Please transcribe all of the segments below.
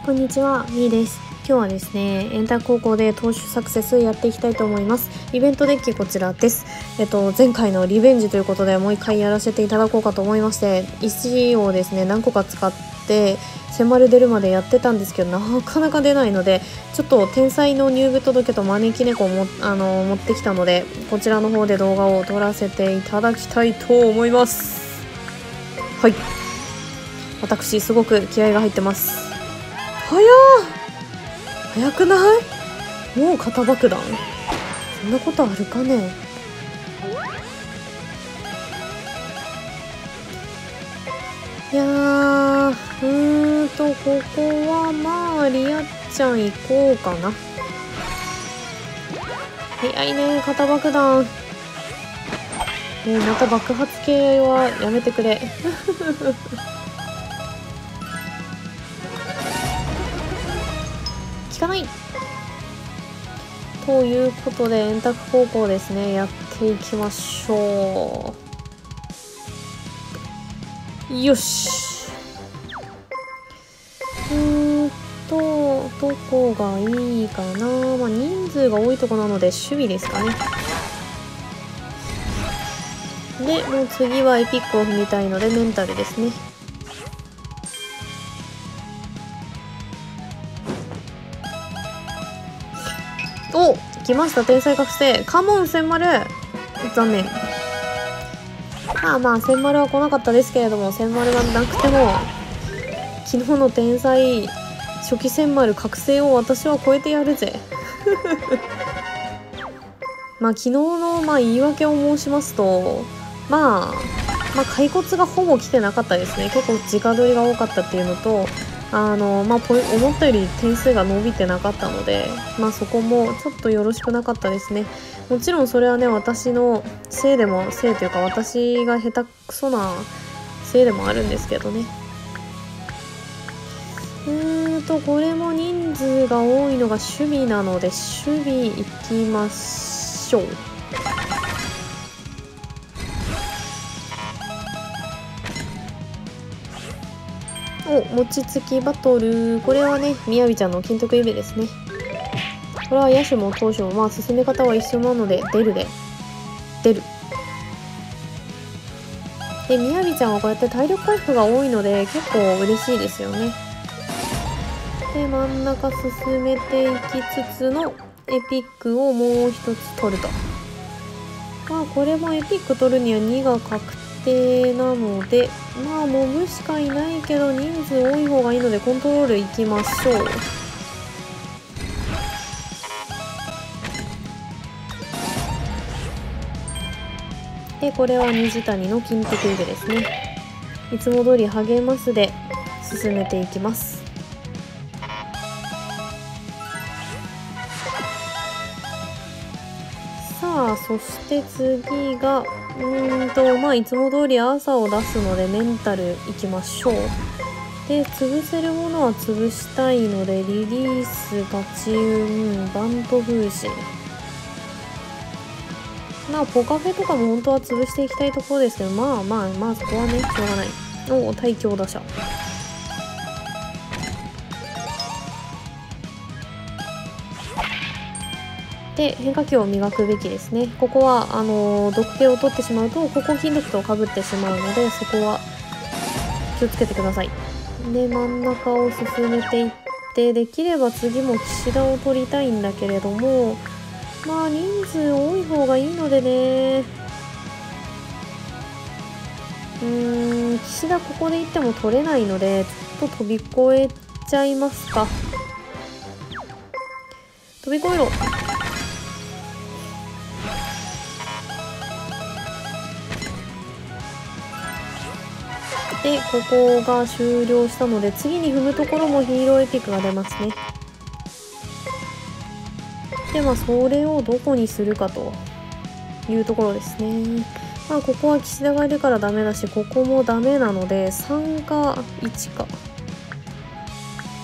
こんにちは、みーです。今日はですね、エンター高校で投手サクセスやっていきたいと思います。イベントデッキこちらです。前回のリベンジということでもう一回やらせていただこうかと思いまして、石をですね、何個か使って1000丸出るまでやってたんですけど、なかなか出ないので、ちょっと天才の入部届と招き猫を持ってきたので、こちらの方で動画を撮らせていただきたいと思います。はい。私すごく気合が入ってます。早くない？もう肩爆弾？そんなことあるかね。いやー、ここはまあリアちゃん行こうかな。早いね、肩爆弾。また爆発系はやめてくれ。効かない。ということで円卓高校ですね、やっていきましょう。よし。どこがいいかな。まあ人数が多いとこなので守備ですかね。でもう次はエピックを踏みたいのでメンタルですね。お、来ました。天才覚醒カモン1000丸。残念。まあ1000丸は来なかったですけれども、1000丸がなくても昨日の天才初期1000丸覚醒を私は超えてやるぜ。まあ昨日の言い訳を申しますと、骸骨がほぼ来てなかったですね。結構直取りが多かったっていうのと、思ったより点数が伸びてなかったので、そこもちょっとよろしくなかったですね。もちろんそれはね、私のせいというか私が下手くそなせいでもあるんですけどね。これも人数が多いのが守備なので守備いきましょう。餅つきバトル。これはね、みやびちゃんの金徳指ですね。これは野手も投手も進め方は一緒なので出る。で、みやびちゃんはこうやって体力回復が多いので結構嬉しいですよね。で、真ん中進めていきつつのエピックをもう一つ取ると。これもエピック取るには2が確定なので、モブしかいないけど人数多い方がいいのでコントロールいきましょう。で、これは虹谷の金徳指ですね。いつも通り励ますで進めていきます。さあ、そして次がいつも通り朝を出すのでメンタルいきましょう。で、潰せるものは潰したいのでリリース、ガチ運、バント封じ。ポカフェとかも本当は潰していきたいところですけど、そこはね、しょうがない。対強打者。で、変化球を磨くべきですね。ここは毒手を取ってしまうとここ金属とかぶってしまうので、そこは気をつけてください。で、真ん中を進めていって、できれば次も岸田を取りたいんだけれども、人数多い方がいいのでね。岸田ここで行っても取れないのでちょっと飛び越えちゃいますか。飛び越えろ。で、ここが終了したので次に踏むところもヒーローエピックが出ますね。で、それをどこにするかというところですね。ここは岸田がいるからダメだし、ここもダメなので3か1か。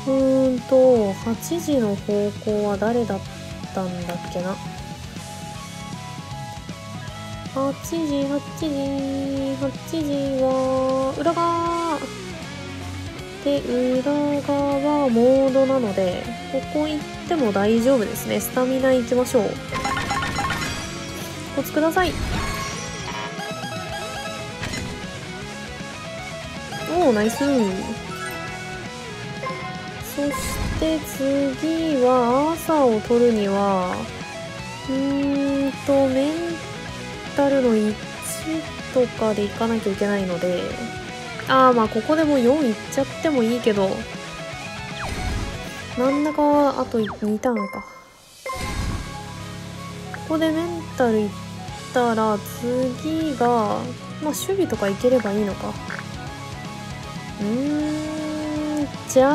8時の方向は誰だったんだっけな。8時は裏側。で、裏側モードなので、ここ行っても大丈夫ですね。スタミナ行きましょう。コツください。おー、ナイス。そして次は、朝を取るには、メンタルの1とかで行かなきゃいけないので、まあここでも4いっちゃってもいいけど、真ん中はあと2ターンか。ここでメンタルいったら次が、まあ守備とかいければいいのか。じゃ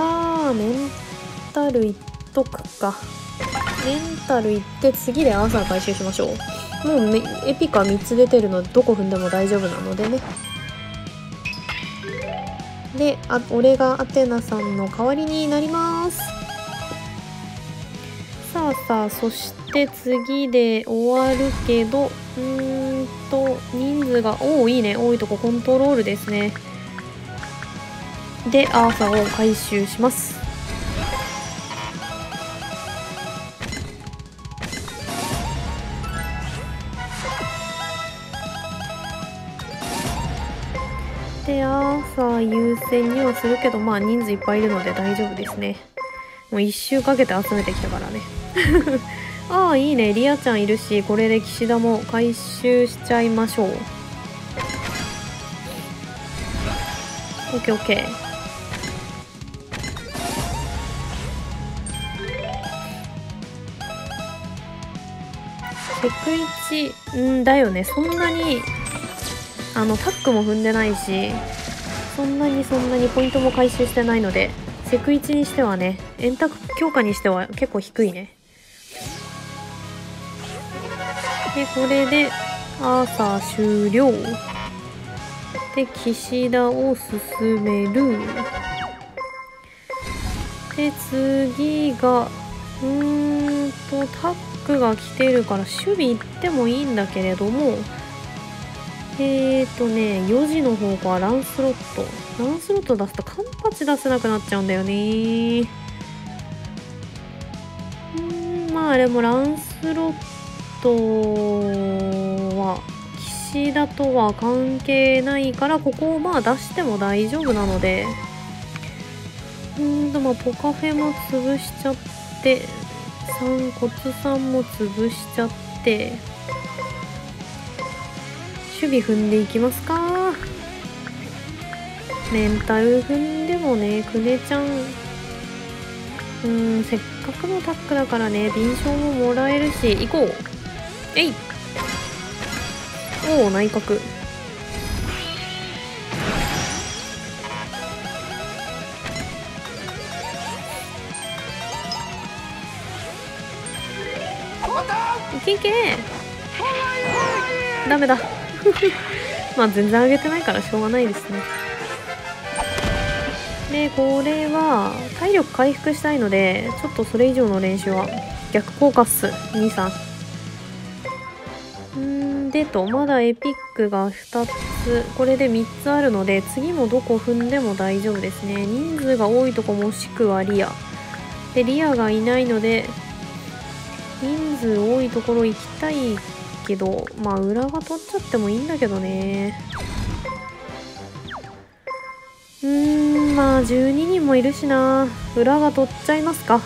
あメンタルいっとくか。メンタルいって次でアーサー回収しましょう。もうエピカ3つ出てるのでどこ踏んでも大丈夫なのでね。で、俺がアテナさんの代わりになります。さあ、そして次で終わるけど、人数が、いいね。多いとこコントロールですね。で、アーサーを回収します。で、アーサー優先にはするけど、まあ人数いっぱいいるので大丈夫ですね。もう1周かけて集めてきたからね。いいね。リアちゃんいるし、これで岸田も回収しちゃいましょう。オッケーオッケー。セク1、だよね。そんなに、タックも踏んでないし、そんなにポイントも回収してないので、セク1にしてはね、円卓強化にしては結構低いね。で、これで、アーサー終了。で、岸田を進める。で、次が、タックが来てるから守備行ってもいいんだけれども、4時の方向はランスロット。ランスロット出すとカンパチ出せなくなっちゃうんだよね。まあでもランスロットは岸田とは関係ないから、ここをまあ出しても大丈夫なので、まあポカフェも潰しちゃって、骨散も潰しちゃって、守備踏んでいきますか。メンタル踏んでもね、クネちゃん、せっかくのタックだからね、敏捷ももらえるし、行こう。えい。内角。いけいけ。ダメだ。まあ全然上げてないからしょうがないですね。で、これは体力回復したいので、ちょっとそれ以上の練習は逆効果っす。2、3。まだエピックが2つ、これで3つあるので、次もどこ踏んでも大丈夫ですね。人数が多いとこもしくはリア。で、リアがいないので、人数多いところ行きたいけど、まあ裏が取っちゃってもいいんだけどね。まあ12人もいるしな。裏が取っちゃいますか。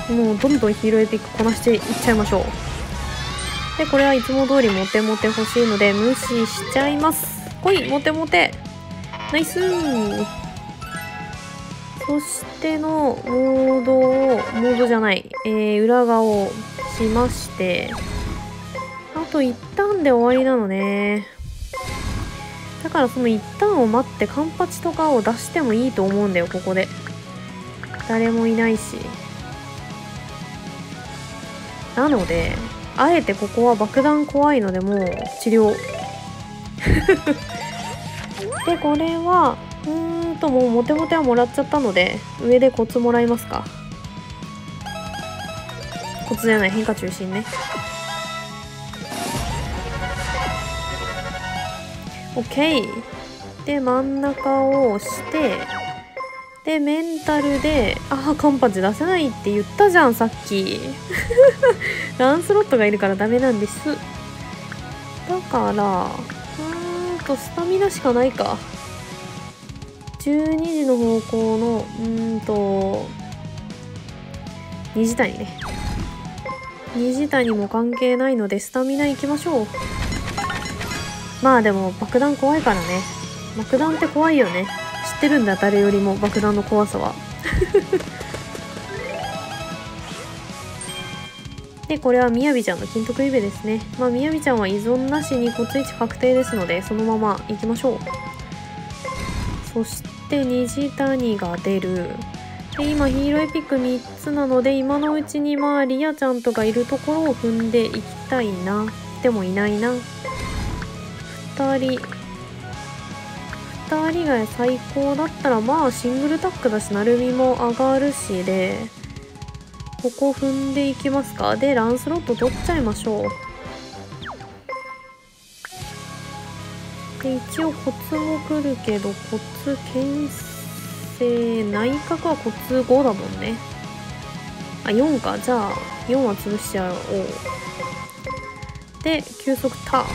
もうどんどん拾えてこなしていっちゃいましょう。で、これはいつも通りモテモテ欲しいので無視しちゃいます。来い、モテモテ。ナイスー。そしてのモードじゃない、裏側をしまして、あと一旦で終わりなのね。だからその一旦を待ってカンパチとかを出してもいいと思うんだよ、ここで。誰もいないし。なので、あえてここは爆弾怖いのでもう治療。で、これは、もうモテモテはもらっちゃったので、上でコツもらいますか。コツじゃない、変化中心ね。OK で真ん中を押してでメンタルでカンパチ出せないって言ったじゃんさっきランスロットがいるからダメなんです。だからスタミナしかないか。12時の方向の虹谷ね。虹谷も関係ないのでスタミナ行きましょう。まあでも爆弾怖いからね。爆弾って怖いよね。知ってるんだ誰よりも爆弾の怖さはでこれはみやびちゃんの金徳イベですね。まあみやびちゃんは依存なしにコツ1確定ですのでそのまま行きましょう。そして虹谷が出る。で今ヒーローエピック3つなので今のうちにまあリアちゃんとかいるところを踏んでいきたいな。でもいないな。2人が最高だったらまあシングルタックだしなるみも上がるしでここ踏んでいきますか。でランスロット取っちゃいましょう。で一応コツも来るけどコツ牽制内角はコツ5だもんね。4か。じゃあ4は潰しちゃおう。で急速ターク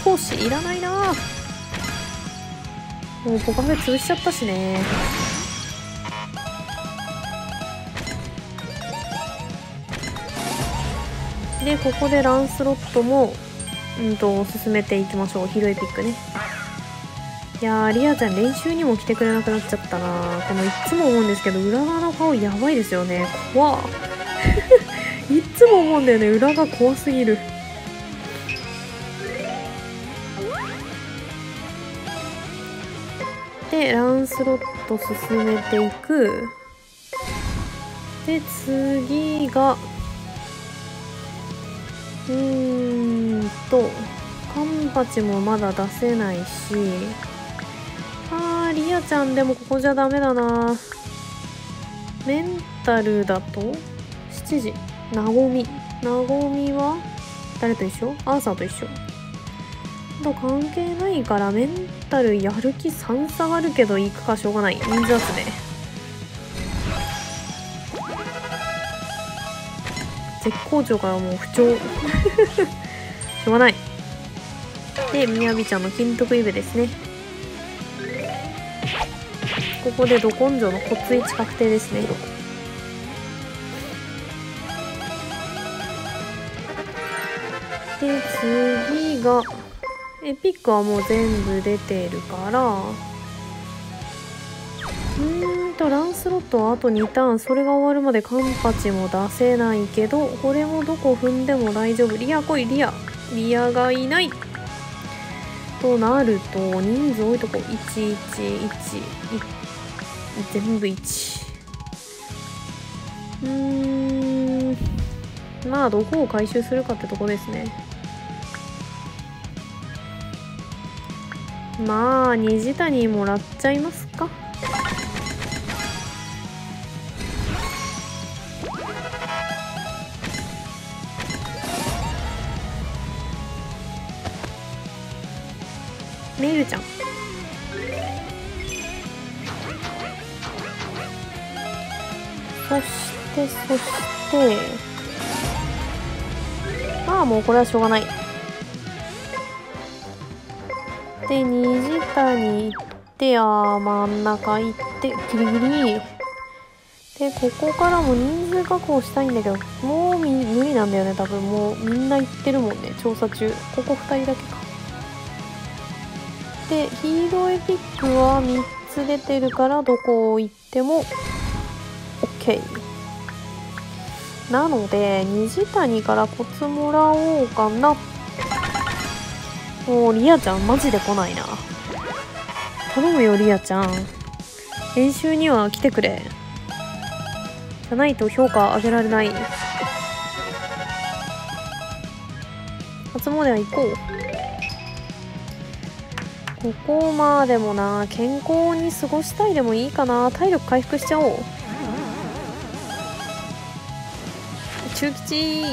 投資いらないな。もうポカフェ潰しちゃったしね。でここでランスロットも進めていきましょう。ヒーローエピックね。いやーリアちゃん練習にも来てくれなくなっちゃったな。このいつも思うんですけど裏側の顔やばいですよね。怖っいつも思うんだよね。裏が怖すぎる。でランスロット進めていく。で次がカンパチもまだ出せないしリアちゃんでもここじゃダメだな。メンタルだと7時なごみは誰と一緒？アーサーと一緒と関係ないからメンタルやる気3下がるけど行くかしょうがない。人数集め絶好調からもう不調しょうがない。でみやびちゃんの金徳イベですね。ここでど根性のコツ1確定ですね。で次がエピックはもう全部出てるからランスロットはあと2ターン。それが終わるまでカンパチも出せないけどこれもどこ踏んでも大丈夫。リア来い。リアがいないとなると人数多いとこ111全部1。まあどこを回収するかってとこですね。まあ虹谷もらっちゃいますか。メイルちゃんそしてまあもうこれはしょうがない。で虹谷行って真ん中行ってギリギリでここからも人数確保したいんだけどもう無理なんだよね。多分もうみんな行ってるもんね。調査中。ここ2人だけか。でヒーローエピックは3つ出てるからどこ行っても OK なので虹谷からコツもらおうかな。もうリアちゃんマジで来ないな。頼むよリアちゃん練習には来てくれ。じゃないと評価上げられない。初詣は行こう。ここまあでもな健康に過ごしたいでもいいかな。体力回復しちゃおう。中吉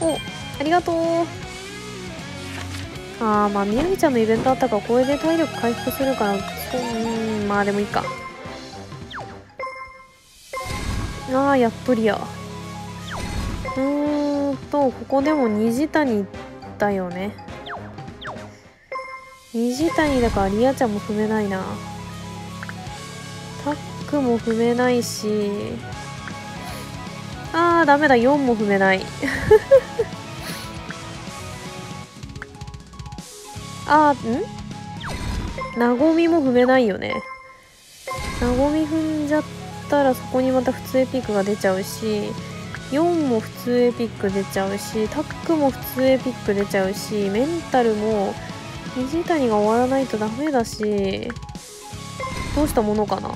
おありがとう。まあみやびちゃんのイベントあったからこれで体力回復するからまあでもいいか。やっとりや。ここでも虹谷だよね。虹谷だからリアちゃんも踏めないな。タックも踏めないし、ダメだ、4も踏めない。なごみも踏めないよね。なごみ踏んじゃったらそこにまた普通エピックが出ちゃうし、4も普通エピック出ちゃうし、タックも普通エピック出ちゃうし、メンタルも虹谷が終わらないとダメだし、どうしたものかな。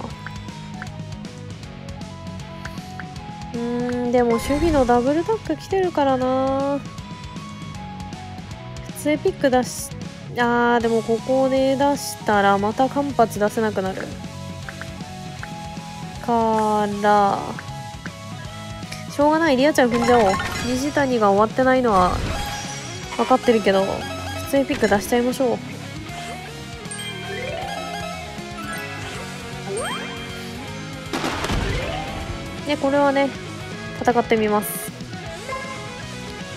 でも守備のダブルタック来てるからな。普通エピック出し、でもここで出したらまた間髪出せなくなるからしょうがない。リアちゃん踏んじゃおう。虹谷が終わってないのは分かってるけど、普通エピック出しちゃいましょう。でこれはね、戦ってみます。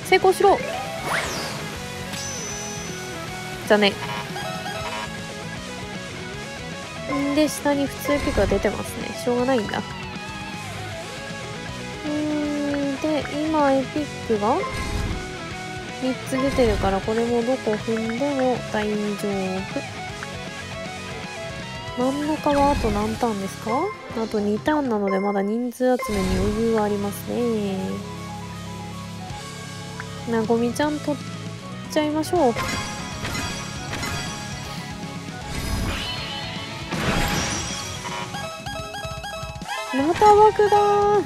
成功しろ。じゃね。で下に普通エピックが出てますね。しょうがないんだ。で今エピックが3つ出てるから、これもどこ踏んでも大丈夫。真ん中はあと何ターンですか？あと2ターンなのでまだ人数集めに余裕はありますね。なごみちゃん取っちゃいましょう。また爆弾。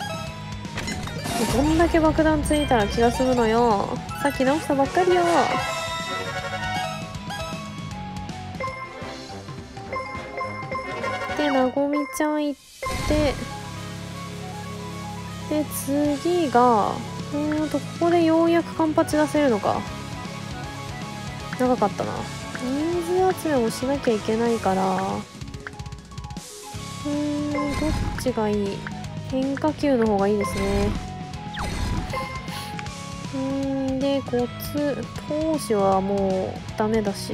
どんだけ爆弾ついたら気が済むのよ。さっき直したばっかりよ。でなごみちゃん行って、で次がここでようやく間髪出せるのか。長かったな。人数集めもしなきゃいけないから、どっちがいい？変化球の方がいいですね。でコツ投手はもうダメだし、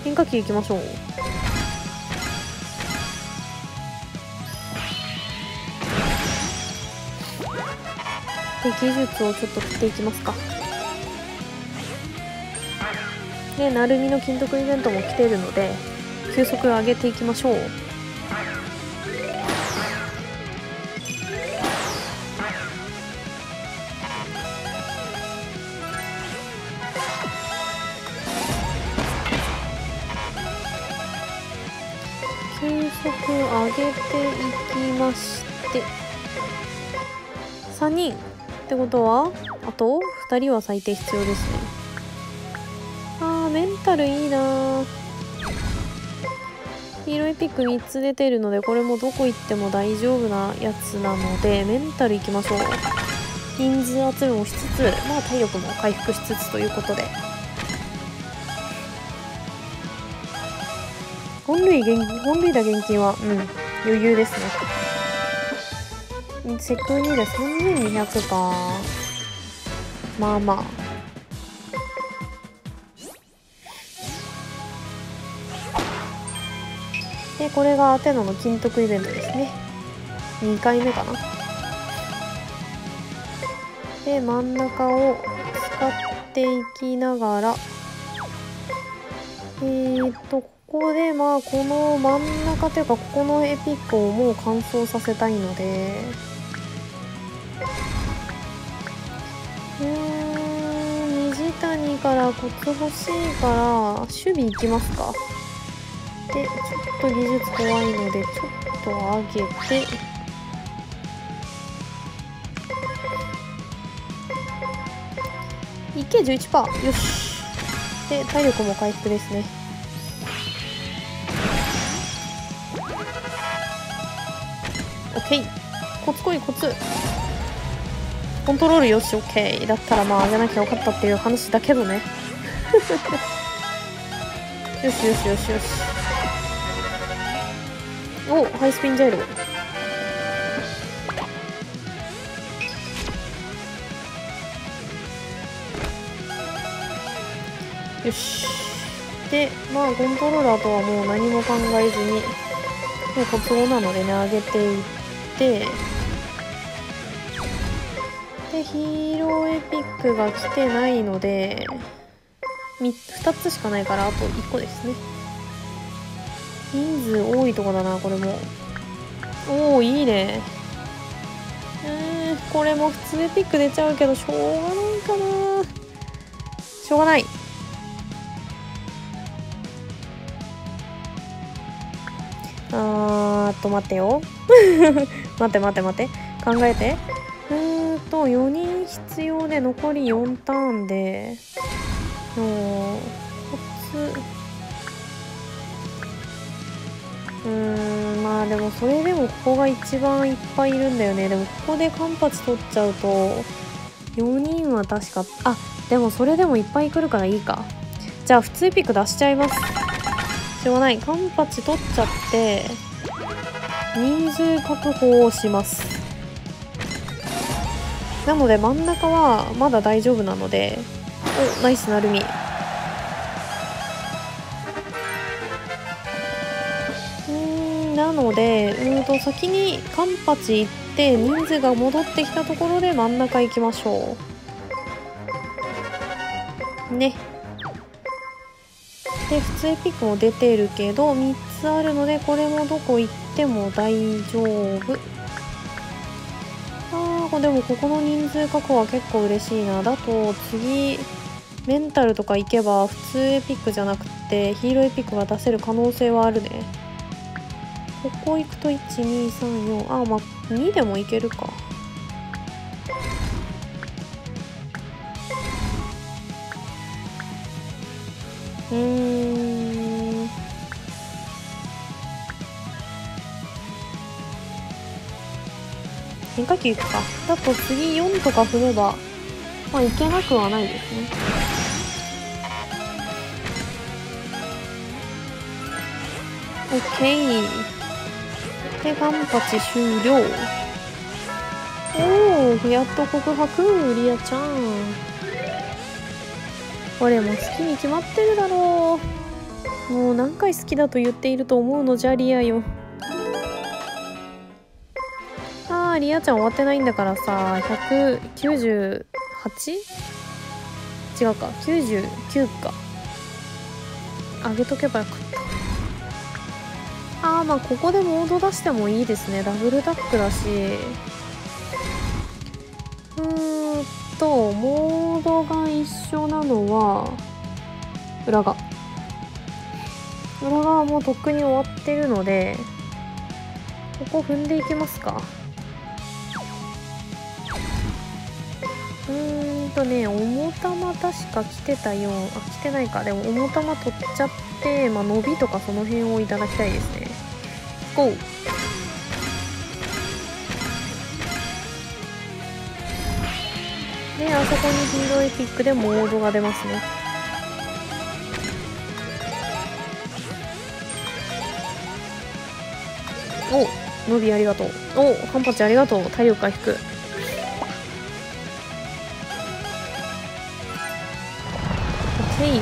変化球いきましょう。で技術をちょっと振っていきますか。でなるみの金属イベントも来てるので球速上げていきましょう。球速上げていきまして、3人ってことはあと2人は最低必要ですね。メンタルいいな。黄色いピック3つ出てるのでこれもどこ行っても大丈夫なやつなのでメンタルいきましょう。人数集めもしつつ、体力も回復しつつということで、本塁打現金は余裕ですね。セク2で3200か。まあまあでこれがアテナの金徳イベントですね。2回目かな。で真ん中を使っていきながらここでこの真ん中というかここのエピックをもう完走させたいので、虹谷からコツ欲しいから守備いきますか。でちょっと技術怖いのでちょっと上げて、いけ 11%。 よし。で体力も回復ですね。オッケー。コツこいコツ。コントロールよし OK だったらまあ上げなきゃよかったっていう話だけどねよしよしよしよし。お、ハイスピンジャイロ。よし。で、まあコントローラーとはもう何も考えずに、もう小坪なのでね、上げていって、で、ヒーローエピックが来てないので、2つしかないからあと1個ですね。人数多いとこだな、これも。おお、いいね。これも普通エピック出ちゃうけど、しょうがないかな。しょうがない。待ってよ。待って待って待って。考えて。4人必要で残り4ターンで、まあでもそれでもここが一番いっぱいいるんだよね。でもここでカンパチ取っちゃうと、4人は確か、でもそれでもいっぱい来るからいいか。じゃあ普通エピック出しちゃいます。しょうがない。カンパチ取っちゃって、人数確保をします。なので真ん中はまだ大丈夫なので、お、ナイスなるみ。なので、先にカンパチ行って人数が戻ってきたところで真ん中行きましょう。ね。で、普通エピックも出てるけど、3つあるので、これもどこ行っても大丈夫。でもここの人数確保は結構嬉しいな。だと次メンタルとか行けば普通エピックじゃなくてヒーローエピックが出せる可能性はあるね。ここ行くと1234、まあ2でもいけるか。変化球いくか。だと次4とか振れば、まあいけなくはないですね。オッケー。で、カンパチ終了。おお、やっと告白、リアちゃん。俺も好きに決まってるだろう。もう何回好きだと言っていると思うのじゃ、リアよ。リアちゃん終わってないんだからさ、198？ 違うか、99か。あげとけばよかった。まあここでモード出してもいいですね。ダブルタックだし。モードが一緒なのは、裏側はもうとっくに終わってるので、ここ踏んでいきますか。重玉確か来てたよ。来てないか。でも重玉取っちゃって、まあ伸びとかその辺をいただきたいですね。ゴー。で、あそこにヒーローエピックでモードが出ますね。お、伸びありがとう。カンパチありがとう。体力回復。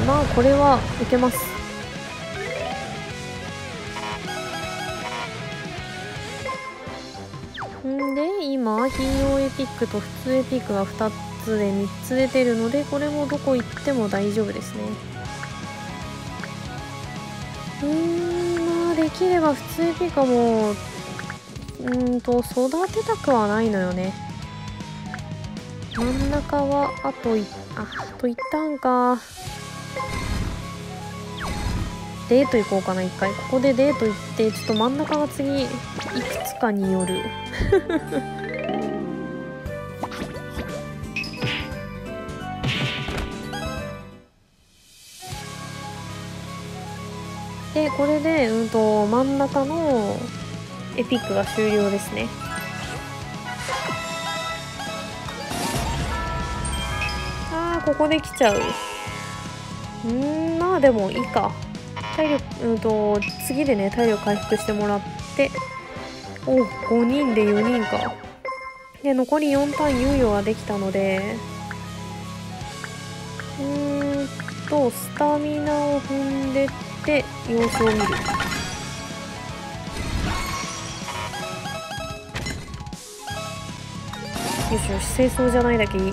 まあこれはいけます。で今ヒーローエピックと普通エピックが2つで3つ出てるので、これもどこ行っても大丈夫ですね。まあできれば普通エピカも育てたくはないのよね。真ん中はあと1ターンか。デート行こうかな、一回。ここでデート行って、ちょっと真ん中が次、いくつかによる。で、これで、真ん中のエピックが終了ですね。ここで来ちゃう。まあでもいいか。体力、次でね、体力回復してもらって、5人で4人か。で、残り4ターン猶予ができたので、スタミナを踏んでって、様子を見る。よしよし、清掃じゃないだけいい。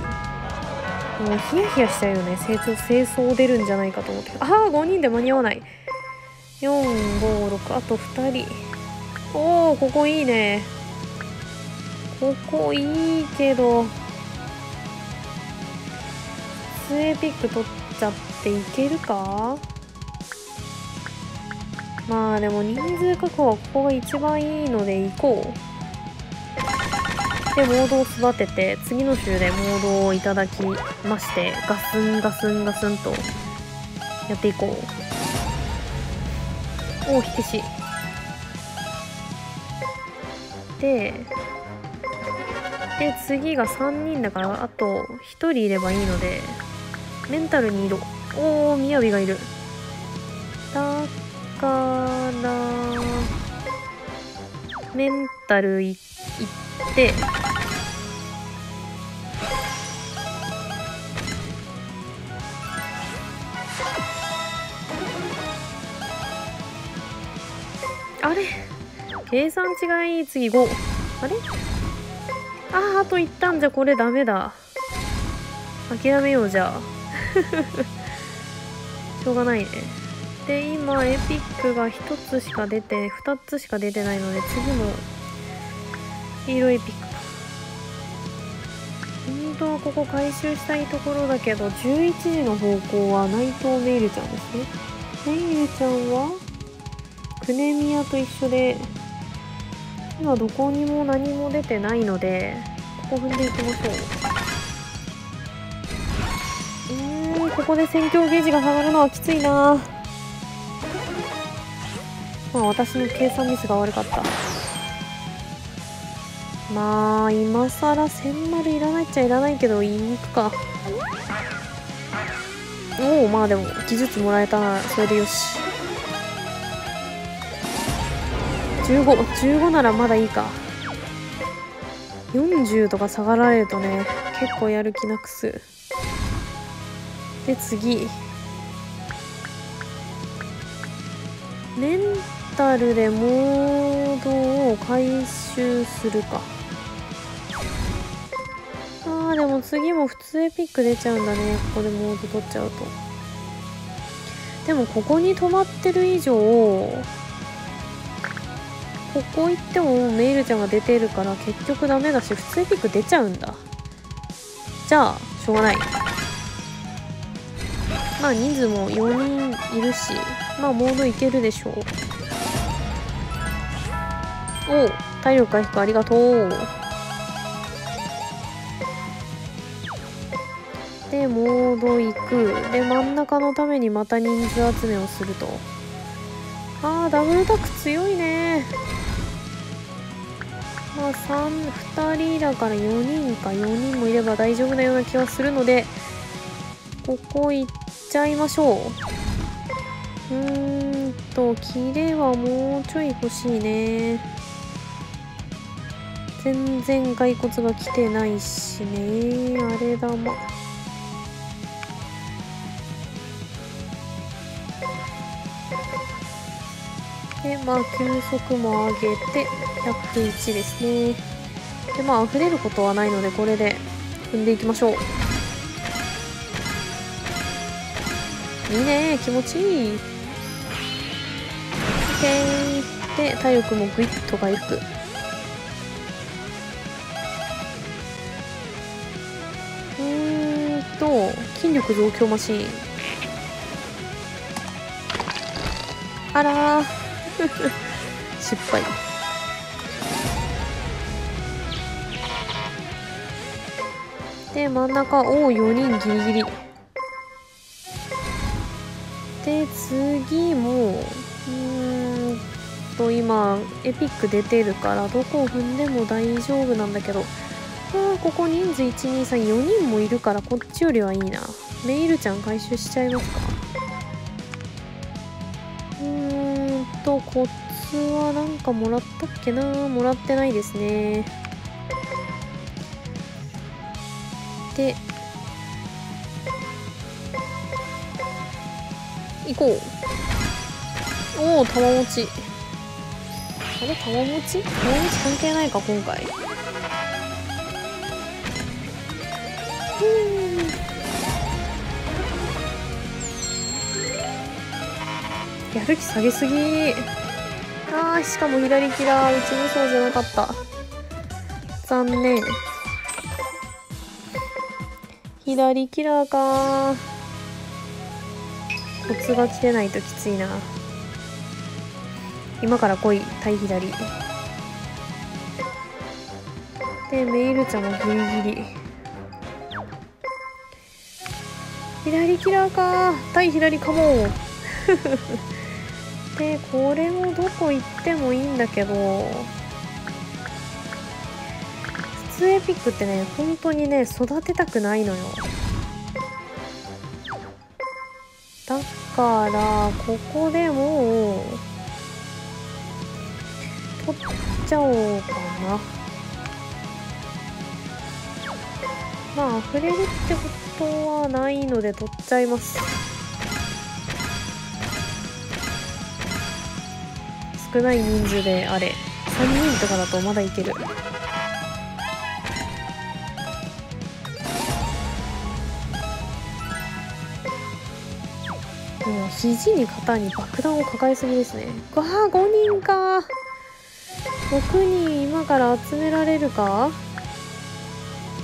もうヒヤヒヤしちゃうよね。清掃出るんじゃないかと思って。5人で間に合わない。4、5、6、あと2人。ここいいね。ここいいけど、普通エピック取っちゃっていけるか。まあでも人数確保はここが一番いいので行こう。で、モードを育てて、次の週でモードをいただきまして、ガスンガスンガスンとやっていこう。火消し。で、次が3人だから、あと1人いればいいので、メンタルにいろ。みやびがいる。だから、メンタルいって、あれ計算違い。次5。あれあと1ターンじゃこれダメだ。諦めようじゃあ。しょうがないね。で、今エピックが1つしか出て、2つしか出てないので、次も黄色エピックか。本当はここ回収したいところだけど、11時の方向は内藤メイルちゃんですね。メイルちゃんはクネミヤと一緒で、今どこにも何も出てないので、ここ踏んでいきましょう。ここで戦況ゲージが下がるのはきついな。私の計算ミスが悪かった。まあ今さら1000丸いらないっちゃいらないけど、言いに行くか。まあでも技術もらえたならそれでよし。15ならまだいいか。40とか下がられるとね、結構やる気なくす。で、次。メンタルでモードを回収するか。でも次も普通エピック出ちゃうんだね。ここでモード取っちゃうと。でもここに止まってる以上、ここ行ってもメイルちゃんが出てるから結局ダメだし、普通エピック出ちゃうんだ。じゃあしょうがない。まあ人数も4人いるし、まあモードいけるでしょう。体力回復ありがとう。でモード行く。で真ん中のためにまた人数集めをすると。ダブルタック強いね。まあ2人だから4人か。4人もいれば大丈夫なような気がするので、ここ行っちゃいましょう。キレはもうちょい欲しいね。全然骸骨が来てないしね。あれだま。で、まあ、球速も上げて、101ですね。で、まあ、溢れることはないので、これで踏んでいきましょう。いいね、気持ちいい。OK。で、体力もグイッと回復。筋力増強マシーン。あらー。失敗。で、真ん中、4人ギリギリ。で、次も、今、エピック出てるから、どこを踏んでも大丈夫なんだけど、ここ人数1234人もいるからこっちよりはいいな。メイルちゃん回収しちゃいますか。コツはなんかもらったっけな。もらってないですね。で行こう。おお、玉持ち。あれ、玉持ち関係ないか今回。やる気下げすぎ。しかも左キラー、うちのそうじゃなかった。残念。左キラーか。コツが来てないときついな。今から来い、対左。で、メイルちゃんもギリギリ。左キラーか。対左かも。で、これもどこ行ってもいいんだけど、普通エピックってね、本当にね、育てたくないのよ。だから、ここでもう、取っちゃおうかな。まあ、溢れるってことはないので取っちゃいます。少ない人数であれ。3人とかだとまだいける。もう肘に肩に爆弾を抱えすぎですね。わあ、5人か。6人今から集められるか。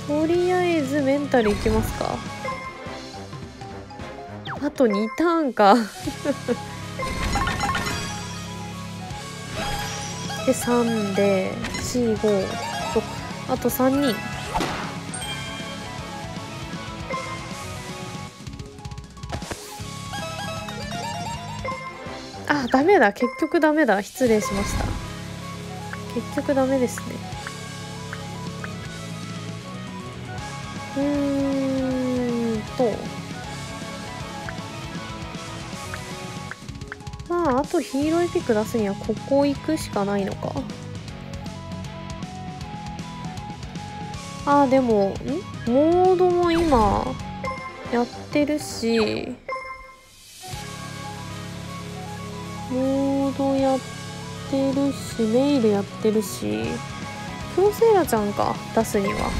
とりあえずメンタルいきますか。あと2ターンか。で3で4、5、6、あと3人。ダメだ。結局ダメだ。失礼しました。結局ダメですね。まああとヒーローエピック出すにはここ行くしかないのか。でもモードも今やってるし、モードやってるし、メイルやってるし、クロセイラちゃんか出すには。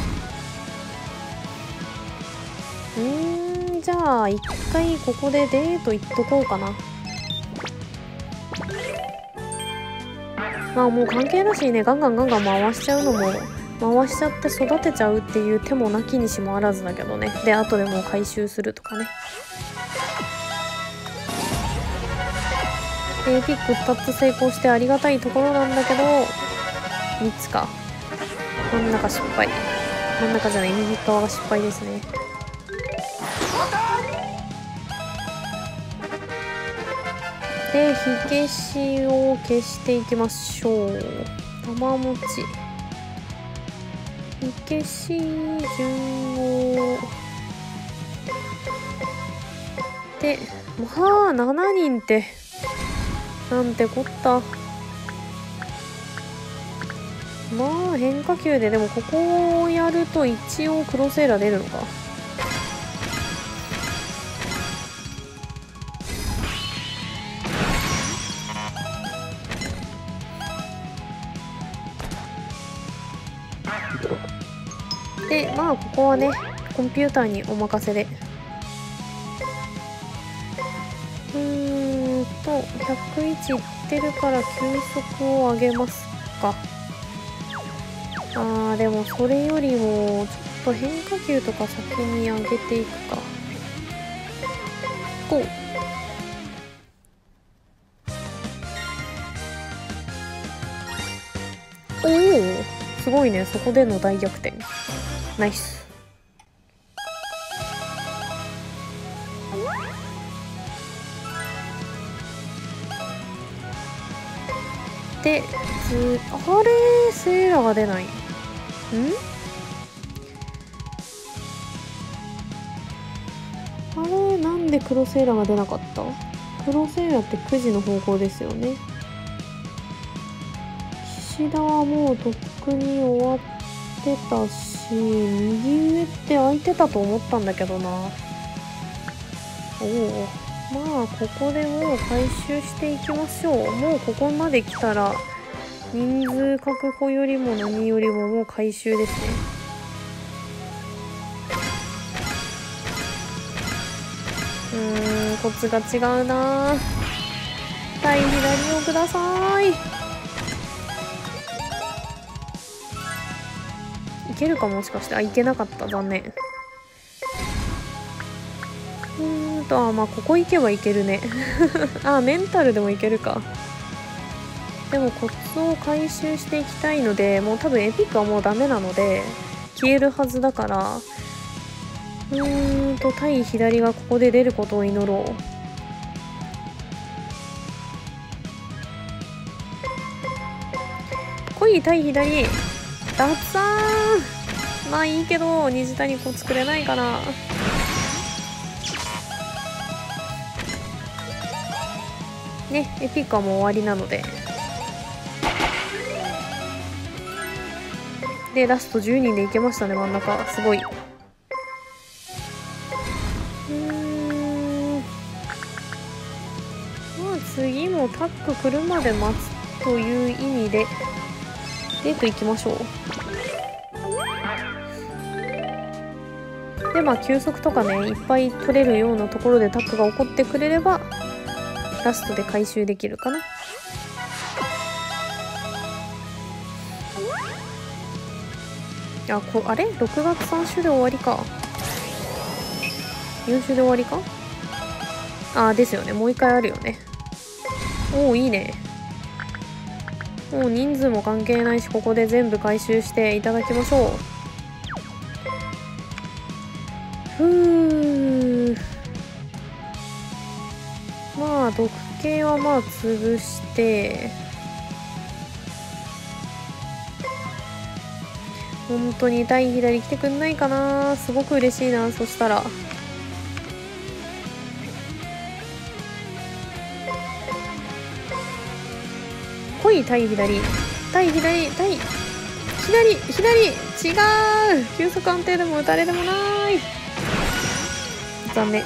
じゃあ一回ここでデート行っとこうかな。まあもう関係なしにね、ガンガン回しちゃうのも、回しちゃって育てちゃうっていう手もなきにしもあらずだけどね。で、後でもう回収するとかね。エピック2つ成功してありがたいところなんだけど、3つか。真ん中失敗。真ん中じゃない、右側が失敗ですね。で、火消しを消していきましょう。玉持ち。火消し順を。で、まあ、7人って、なんてこった。まあ、変化球で、でもここをやると一応クロセイラ出るのか。で、まあここはね、コンピューターにお任せで。101いってるから球速を上げますか。でもそれよりもちょっと変化球とか先に上げていくか。こう。おお、すごいね。そこでの大逆転。ナイス。で、あれセーラが出ない。あれなんでクロセイラが出なかった？クロセイラって9時の方向ですよね。岸田はもうとっくに終わってたし、右上って空いてたと思ったんだけどな。おお、まあここでもう回収していきましょう。もうここまで来たら人数確保よりも何よりももう回収ですね。コツが違うな。対左をください。いけるか、もしかして。あ、いけなかった。残念。まあここ行けばいけるね。あ、メンタルでもいけるか。でもコツを回収していきたいので、もう多分エピックはもうダメなので消えるはずだから、対左がここで出ることを祈ろう。来い、対左。脱さーん。まあいいけど、虹谷コツくれないかな。ね、エピックはもう終わりなので。で、ラスト10人でいけましたね、真ん中。すごい。まあ次もタック来るまで待つという意味で、デート行きましょう。で、まあ休息とかね、いっぱい取れるようなところでタックが起こってくれれば、ラストで回収できるかな。あれ ?6 月3週で終わりか。4週で終わりか。ですよね。もう一回あるよね。おお、いいね。もう人数も関係ないし、ここで全部回収していただきましょう。まあ毒系はまあ潰して、本当に対左来てくんないかな。すごく嬉しいな。そしたら来い、対左、対左、対左、左、違う。急速安定でも打たれでもない。残念。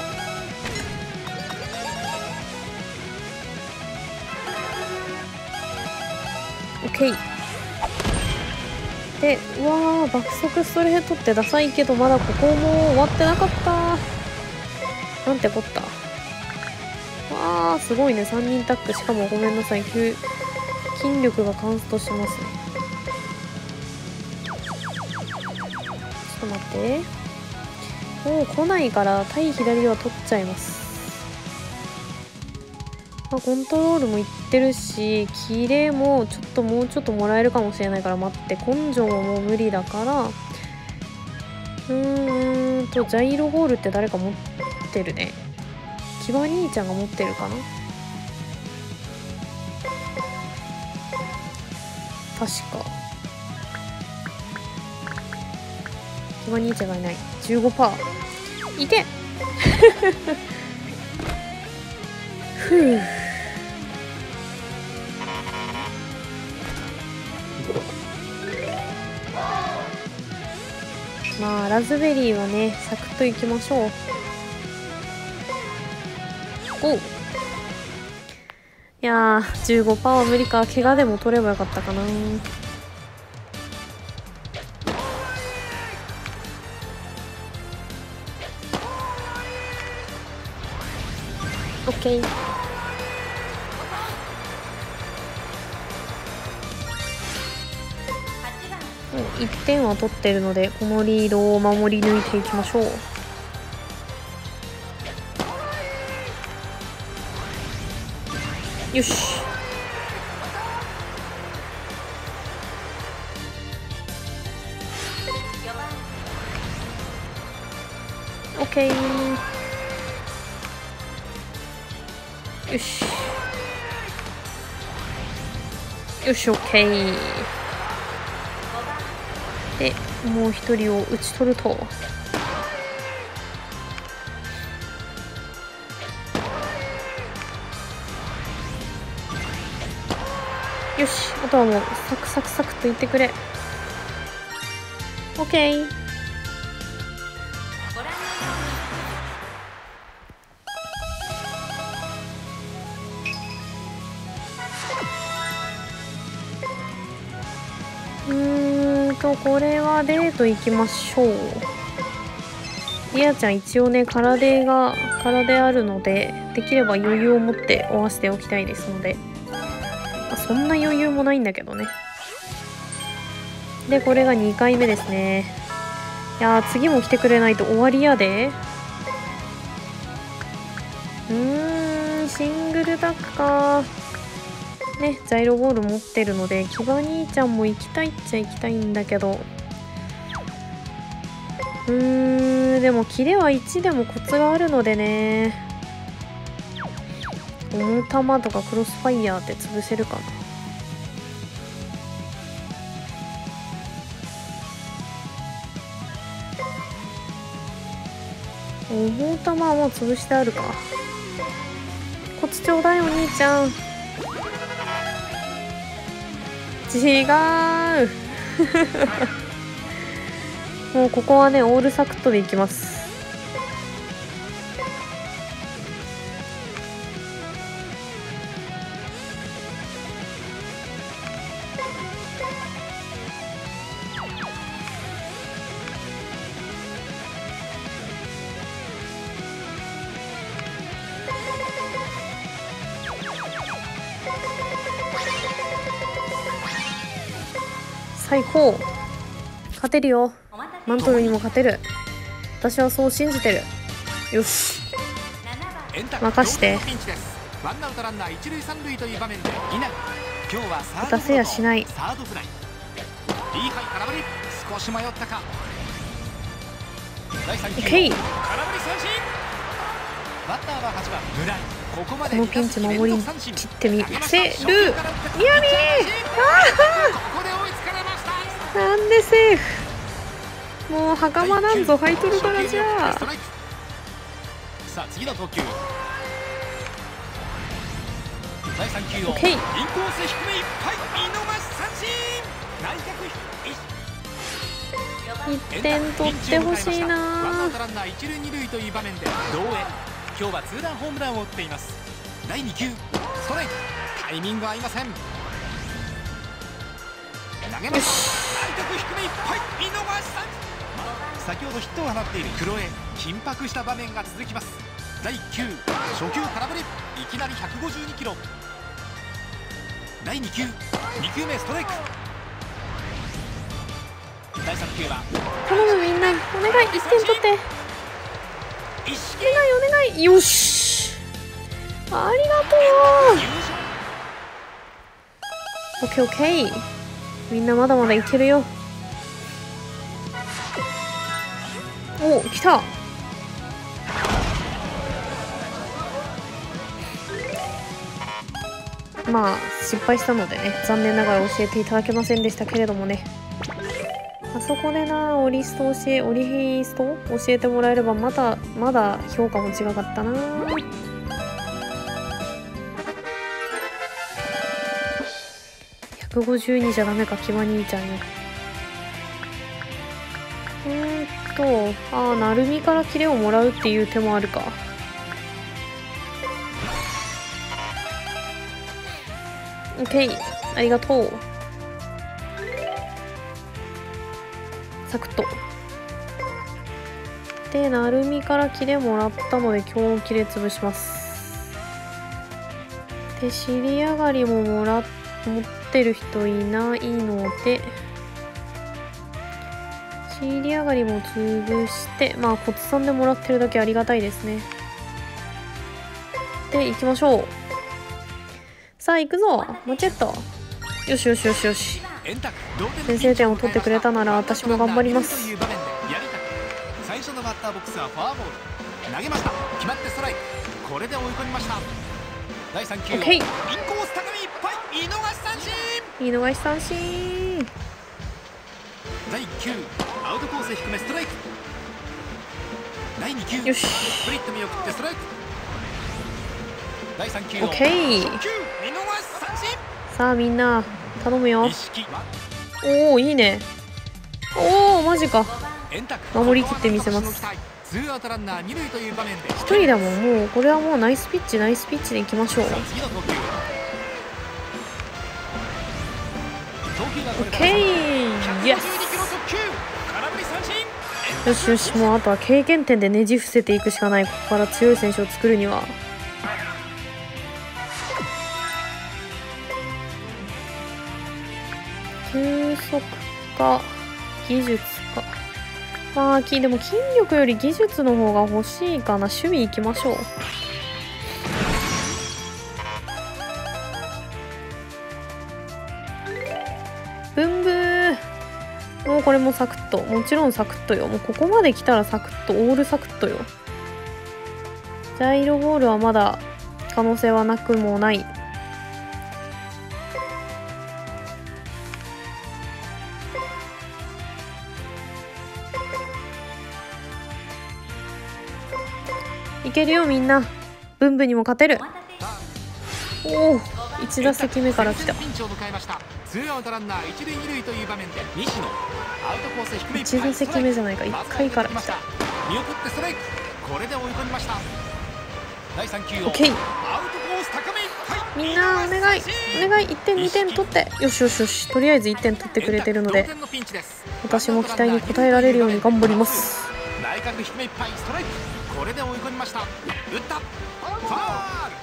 オッケー。で、うわー、爆速ストレヘッドってダサいけど、まだここも終わってなかった。なんてこった。わー、すごいね。3人タック。しかもごめんなさい。筋力がカウントしますね。ちょっと待って。もう来ないから、対左では取っちゃいます。まあ、コントロールもいってるし、キレももうちょっともらえるかもしれないから待って。根性ももう無理だから、ジャイロゴールって誰か持ってるね。キバ兄ちゃんが持ってるかな。確か。キバ兄ちゃんがいない。15%。いけふう。まあラズベリーはね、サクッといきましょう。おう。いやー、15% は無理か。怪我でも取ればよかったかな。オッケー。1点は取ってるので、このリードを守り抜いていきましょう。よし。オッケー。よし。よし、オッケー。で、もう一人を打ち取ると。よし、あとはもうサクサクサクといってくれ。オッケー。これはデート行きましょう。リアちゃん一応ね、空手あるので、できれば余裕を持って追わせておきたいですので、そんな余裕もないんだけどね。で、これが2回目ですね。いやー、次も来てくれないと終わりやで。シングルダックかね、ザイロボール持ってるので、キバ兄ちゃんも行きたいっちゃ行きたいんだけど、でもキレは1でもコツがあるのでね、重玉とかクロスファイヤーって潰せるかな。重玉はもう潰してあるか。コツちょうだいお兄ちゃん。違うもうここはね、オールサクットでいきます。最高。勝てるよ。マントルにも勝てる。私はそう信じてる。よし、任して。打たせやしない。オッケー。このピンチ守り切ってみせる。みやみなんでセーフ。もう袴なんぞ履いとるからじゃあ。さあ次の投球。第3球をインコース低めいっぱい見逃し三振。内角1点取ってほしいな。ワンアウトランナー一塁二塁という場面で同点。今日はツーランホームランを打っています。第2球ストライク。タイミング合いません。投げます。内角低めいっぱい見逃し三振。先ほどヒットを放っている黒江、緊迫した場面が続きます。第1球初球空振り。いきなり152キロ。第2球2球目ストライク。第3球は頼むみんな、お願い1点取って。お願い。よし、ありがとう。オッケーオッケー。みんなまだまだいけるよ。お、来た。まあ失敗したのでね、残念ながら教えていただけませんでしたけれどもね。あそこでな、オリヒスト教えてもらえればまだ評価も違かったな。152じゃダメか、キバ兄ちゃんよ。なるみからキレをもらうっていう手もあるか。オッケー、ありがとう。サクッと。で、なるみからキレもらったので今日キレ潰します。で、尻上がりも持ってる人いないので、尻上がりも潰して、まあコツさんでもらってるだけありがたいですね。で、行きましょう。さあ行くぞ、マチェット。よしよしよしよし。先制点を取ってくれたなら私も頑張ります。最初のバッターボックスはフォアボール。投げました。決まってストライク。これで追い込みました。第3球をインコース高めいっぱい見逃し三振。見逃し三振。第1球アウトコース低めストライク。第2球よし、スプリット見送ってストライク。第3球をオッケー。初球見逃し三振。さあみんな頼むよ。意識おおいいね。おおマジか。円卓守りきってみせます。ツーアウトランナー二塁という場面で一人だもん。もうこれはもうナイスピッチナイスピッチでいきましょう。次の投球オッケーイエス。よしよし、もうあとは経験点でねじ伏せていくしかない。ここから強い選手を作るには。球速か技術か。まあでも筋力より技術の方が欲しいかな。守備行きましょう。ブンブー。もうこれもサクッと、もちろんサクッとよ。もうここまで来たらサクッと、オールサクッとよ。ジャイロボールはまだ可能性はなくもない。いけるよみんな。ブンブにも勝てる。おお、1打席目から来た。1打席目じゃないか、1回から来た。オッケー。みんなお願いお願い、1点2点取って。よしよしよし、とりあえず1点取ってくれてるので私も期待に応えられるように頑張ります。内角低めいっぱいストライク。これで追い込みました。打ったファウル。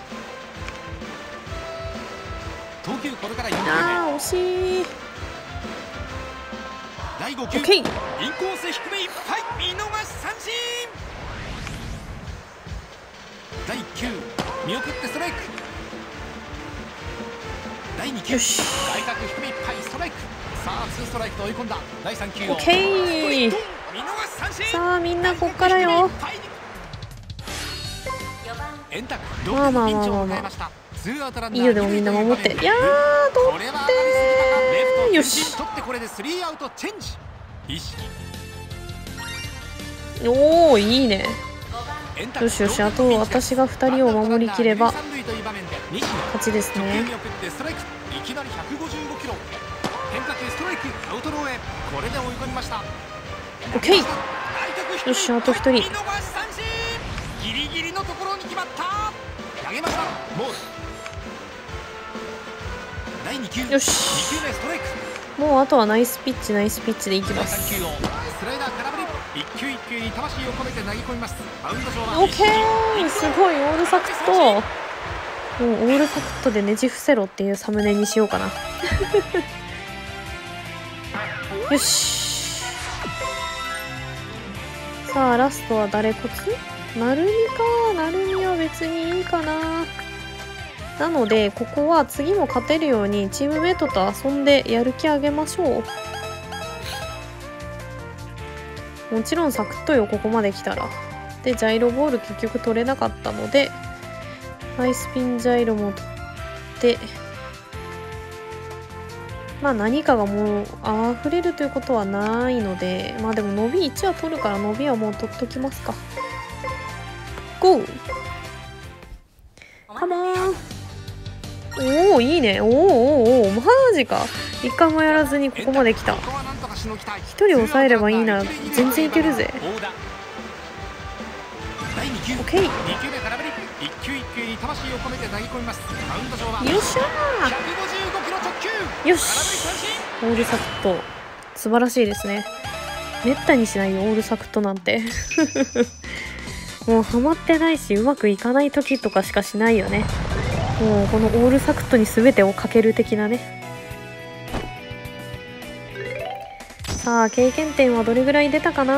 投球これから4球目。あー惜しい。第5球、オッケー。インコース低めいっぱい見逃し三振。第1球見送ってストライク。第2球外角低めいっぱいストライク。さあ2ストライクと追い込んだ。第3球オッケー。さあみんなこっからよ。まあまあまあまあまあいいよ。でもみんな守って。いやー取ってよし。おおいいね。よしよし、あと私が2人を守りきれば勝ちですね。オッケー。よし、あと1人。ギリギリのところに決まった。投げました。ボール。第2球。よし。2球目ストライク。もうあとはナイスピッチナイスピッチでいきます。スライダー空振り。一球一球に魂を込めて投げ込みます。マウンド上はオッケー。すごいオールサクット。もうオールサクットでねじ伏せろっていうサムネにしようかな。よし。さあラストは誰こつ？なるみか。なるみは別にいいかな。なのでここは次も勝てるようにチームメイトと遊んでやる気あげましょう。もちろんサクッとよ、ここまで来たら。でジャイロボール結局取れなかったのでハイスピンジャイロも取って、まあ何かがもう溢れるということはないので、まあでも伸び1は取るから伸びはもう取っときますか。ゴーカモン。おおいいね。おーおーおーマジか。一回もやらずにここまで来た。一人抑えればいいなら全然いけるぜ。オッケー。よっしゃー。よし。オールサクット素晴らしいですね。めったにしないよオールサクットなんて。もうハマってないしうまくいかない時とかしかしないよね。もうこのオールサクットに全てをかける的なね。さあ経験点はどれぐらい出たかな。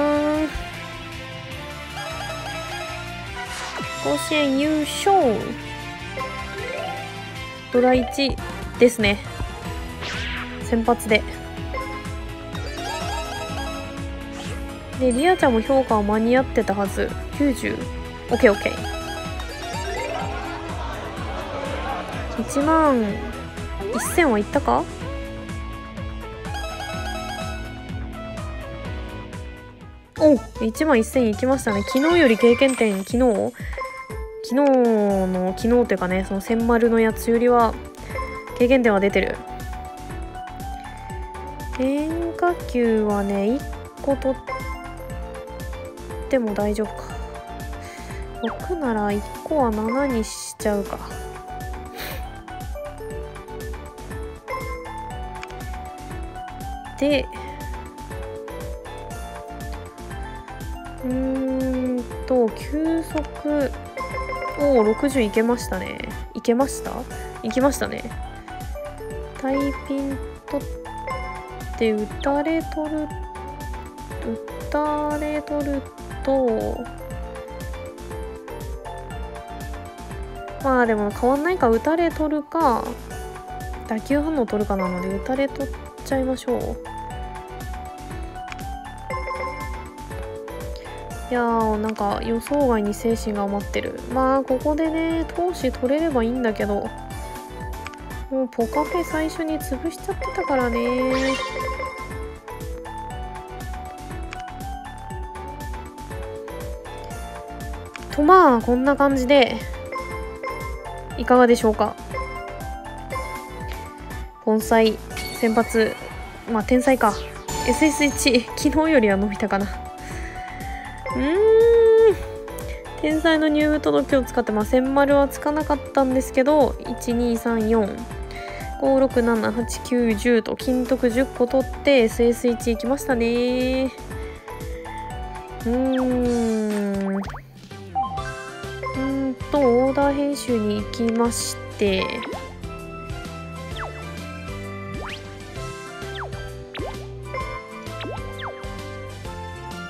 甲子園優勝ドラ1ですね。先発でリアちゃんも評価は間に合ってたはず。90。オッケーオッケー。1万1000はいったか。お、1万1000いきましたね。昨日より経験点、昨日というかね、その1000丸のやつよりは経験点は出てる。変化球はね1個取っても大丈夫か。6なら1個は7にしちゃうか。で球速60いけましたね。いきましたね。タイピン取って打たれとるとまあでも変わんないか。打たれとるか打球反応取るかなので打たれ取っちゃいましょう。いやーなんか予想外に精神が余ってる。まあここでね投手取れればいいんだけど、もうポカフェ最初に潰しちゃってたからね。とまあこんな感じでいかがでしょうか。盆栽先発まあ天才か。 SS1 昨日よりは伸びたかな。天才の入部届を使って1000丸はつかなかったんですけど、12345678910と金徳10個取って SS1 いきましたね。オーダー編集に行きまして、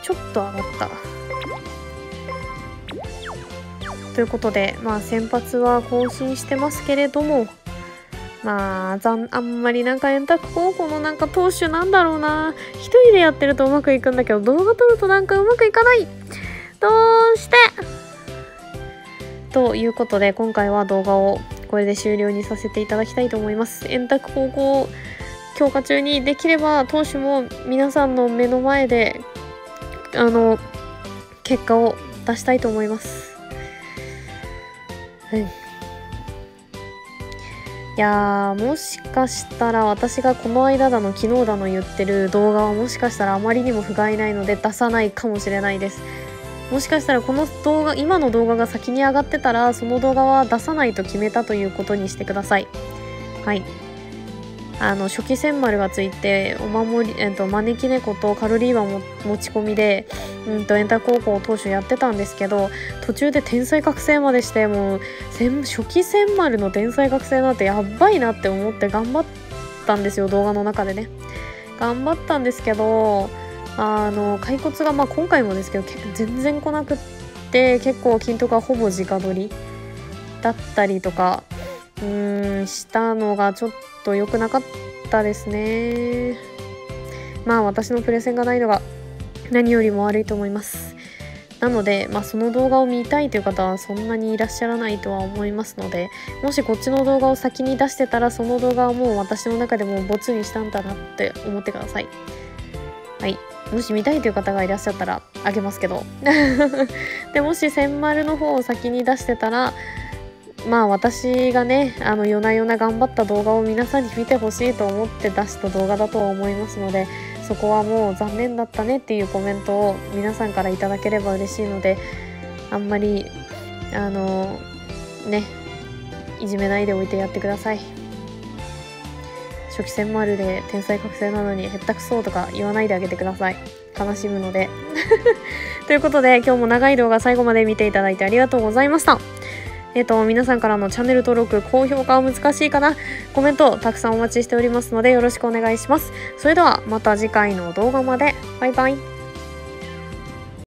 ちょっと上がったということで、先発は更新してますけれども、あんまり円卓高校の投手なんだろうな、一人でやってるとうまくいくんだけど動画撮るとうまくいかない。どうしてということで今回は動画をこれで終了にさせていただきたいと思います。円卓高校強化中にできれば投手も皆さんの目の前で結果を出したいと思います。いやもしかしたら私がこの間だの昨日だの言ってる動画はもしかしたらあまりにも不甲斐ないので出さないかもしれないです。もしかしたらこの動画、今の動画が先に上がってたらその動画は出さないと決めたということにしてください。はい。初期千丸がついてお守り、招き猫とカルリーバも持ち込みでエンタ高校当初やってたんですけど、途中で天才覚醒までして、もう初期千丸の天才覚醒なんてやばいなって思って頑張ったんですよ。動画の中でね頑張ったんですけど、骸骨が今回もですけど結構全然来なくって、結構金とかほぼ直撮りだったりとかしたのがちょっと良くなかったですね。私のプレゼンがないのが何よりも悪いと思います。なのでその動画を見たいという方はそんなにいらっしゃらないとは思いますので、もしこっちの動画を先に出してたらその動画はもう私の中でもボツにしたんだなって思ってください。はい、もし見たいという方がいらっしゃったらあげますけどでもし千丸の方を先に出してたら私がね夜な夜な頑張った動画を皆さんに見てほしいと思って出した動画だとは思いますので、そこはもう残念だったねっていうコメントを皆さんからいただければ嬉しいので、あんまりいじめないでおいてやってください。初期千丸で天才覚醒なのにへったくそとか言わないであげてください。悲しむのでということで今日も長い動画最後まで見ていただいてありがとうございました。皆さんからのチャンネル登録、高評価は難しいかな、コメントたくさんお待ちしておりますのでよろしくお願いします。それではまた次回の動画まで。バイバイ。